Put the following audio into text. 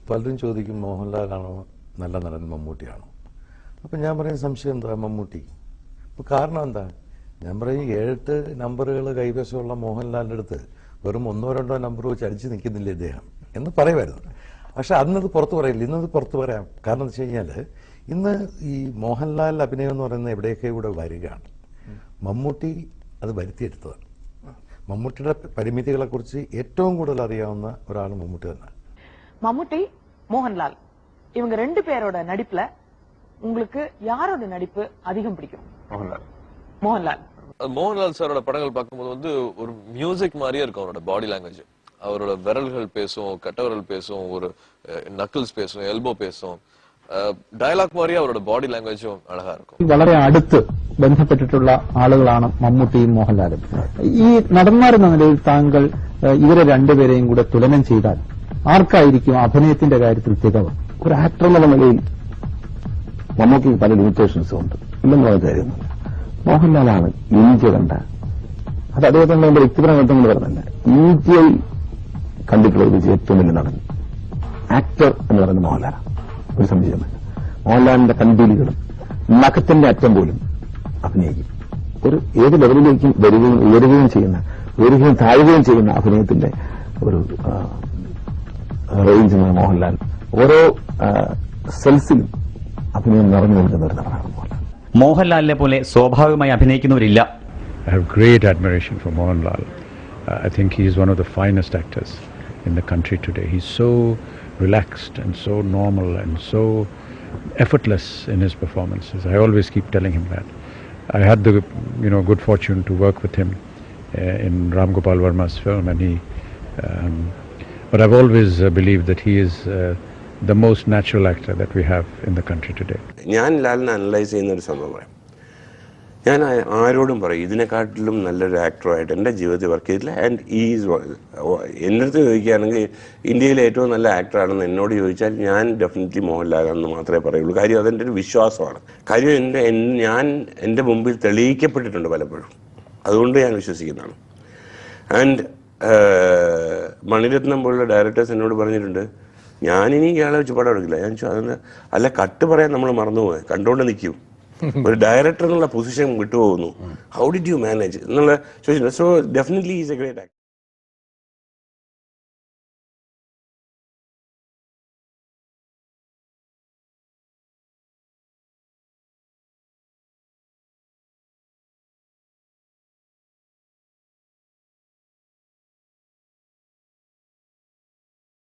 പലരും ചോദിക്കും മോഹൻലാലാണോ നല്ല നടൻ മമ്മൂട്ടിയാണോ. അപ്പം ഞാൻ പറയുന്ന സംശയം എന്താ, മമ്മൂട്ടി. അപ്പോൾ കാരണം എന്താ, ഞാൻ പറയും 7-8 നമ്പറുകൾ കൈവശമുള്ള മോഹൻലാലിൻ്റെ അടുത്ത് വെറും 1-2 നമ്പർ വെച്ച് അടിച്ച് നിൽക്കുന്നില്ല ഇദ്ദേഹം എന്ന് പറയുമായിരുന്നു. പക്ഷെ അന്നത് പുറത്ത് പറയില്ല, ഇന്നത് പുറത്ത് പറയാം. കാരണം എന്ന് വെച്ച് കഴിഞ്ഞാൽ ഇന്ന് ഈ മോഹൻലാൽ അഭിനയം എന്ന് പറയുന്നത് എവിടെയൊക്കെ കൂടെ വരികയാണ്. മമ്മൂട്ടി അത് വരുത്തിയെടുത്തതാണ്. മമ്മൂട്ടിയുടെ പരിമിതികളെക്കുറിച്ച് ഏറ്റവും കൂടുതൽ അറിയാവുന്ന ഒരാൾ മമ്മൂട്ടി തന്നെ. மம்முட்டி மோகன்லால் இவங்க 2 பேரோட நடிப்புல உங்களுக்கு யாரோட நடிப்பு அதிகம் பிடிக்கும்? மோகன்லால் சாரோட படங்கள் பார்க்கும்போது வந்து ஒரு மியூசிக் மாதிரியே இருக்கும். அவரோட பாடி லாங்குவேஜ், அவரோட விரல்கள் பேசும், கட்டவிரல் பேசும், ஒரு நக்கிள்ஸ் பேசும், எல்போ பேசும், ഡയലോഗ് മാറിയ അവരുടെ ബോഡി ലാംഗ്വേജും അഴകാ இருக்கும். വളരെ അടുത്ത് ബന്ധപ്പെട്ടിട്ടുള്ള ആളുകളാണ് മമ്മൂട്ടിയും മോഹൻലാലും. ഈ നടന്മാരെന്ന നിലയിൽ താങ്കൾ ഇവരെ രണ്ടുപേരെയും കൂടെ തുലനം ചെയ്താൽ ആർക്കായിരിക്കും അഭിനയത്തിന്റെ കാര്യത്തിൽ തികവ്? ഒരു ആക്ടർ എന്നുള്ള നിലയിൽ മമ്മൂട്ടിക്ക് പല ലിമിറ്റേഷൻസും ഉണ്ട്, ഇല്ലെന്ന് പറഞ്ഞ കാര്യമൊന്നുമില്ല. മോഹൻലാലാണ് ഇന്ത്യ കണ്ട, അത് അദ്ദേഹത്തിന്റെ എന്റെ വ്യക്തിപരമായ ബന്ധങ്ങൾ പറഞ്ഞല്ല, ഇന്ത്യയിൽ കണ്ടിട്ടുള്ള ഒരു ഏറ്റവും വലിയ നടൻ ആക്ടർ എന്ന് പറയുന്നത് മോഹൻലാലാണ്. ഒരു സംശയമില്ല. മോഹൻലാലിന്റെ കൺപീലികളും നഖത്തിന്റെ അറ്റം പോലും അഭിനയിക്കും. ഒരു ഏത് ലെവലിലേക്കും വരികയും ഉയരുകയും താഴുകയും ചെയ്യുന്ന അഭിനയത്തിന്റെ ഒരു റേഞ്ച് മോഹൻലാൽ. ഓരോ സെൽസിലും അഭിനയം നിറഞ്ഞു നിൽക്കുന്ന ഒരു നടനാണ് മോഹൻലാൽ. മോഹൻലാലിനെ പോലെ സ്വാഭാവികമായി അഭിനയിക്കുന്നവരില്ല. I have great admiration for Mohanlal. I think he is one of the finest actors in the country today. He's so relaxed and so normal and so effortless in his performances. I always keep telling him that. I had the good fortune to work with him in Ram Gopal Verma's film, and but I've always believed that he is the most natural actor that we have in the country today. ഞാൻ ലാലിനെ analyse ചെയ്യുന്ന ഒരു സംഭവം പറയാം. ഞാൻ ആരോടും പറയും ഇതിനെക്കാട്ടിലും നല്ലൊരു ആക്ടറായിട്ട് എൻ്റെ ജീവിതത്തിൽ വർക്ക് ചെയ്തിട്ടില്ല. ആൻഡ് എൻ്റെ അടുത്ത് ചോദിക്കുകയാണെങ്കിൽ ഇന്ത്യയിലെ ഏറ്റവും നല്ല ആക്ടറാണെന്ന് എന്നോട് ചോദിച്ചാൽ ഞാൻ ഡെഫിനറ്റ്ലി മോഹൻലാലാണെന്ന് മാത്രമേ പറയുള്ളൂ. കാര്യം അതെൻ്റെ ഒരു വിശ്വാസമാണ്. കാര്യം എൻ്റെ മുമ്പിൽ തെളിയിക്കപ്പെട്ടിട്ടുണ്ട് പലപ്പോഴും, അതുകൊണ്ട് ഞാൻ വിശ്വസിക്കുന്നതാണ്. ആൻഡ് മണിരത്നം പോലുള്ള ഡയറക്ടേഴ്സ് എന്നോട് പറഞ്ഞിട്ടുണ്ട് ഞാനിനി ഇയാളെ വെച്ച് പടം എടുക്കില്ല. ഞാൻ ചോദിച്ചു അല്ല, കട്ട് പറയാൻ നമ്മൾ മറന്നുപോയി, കണ്ടുകൊണ്ട് നിൽക്കൂ. ഒരു ഡയറക്ടർ എന്നുള്ള പൊസിഷൻ വിട്ടുപോകുന്നു. ഹൗ ഡിഡ് യു മാനേജ് എന്നുള്ള ചോദിച്ചിട്ടുണ്ട്. So definitely is a great actor.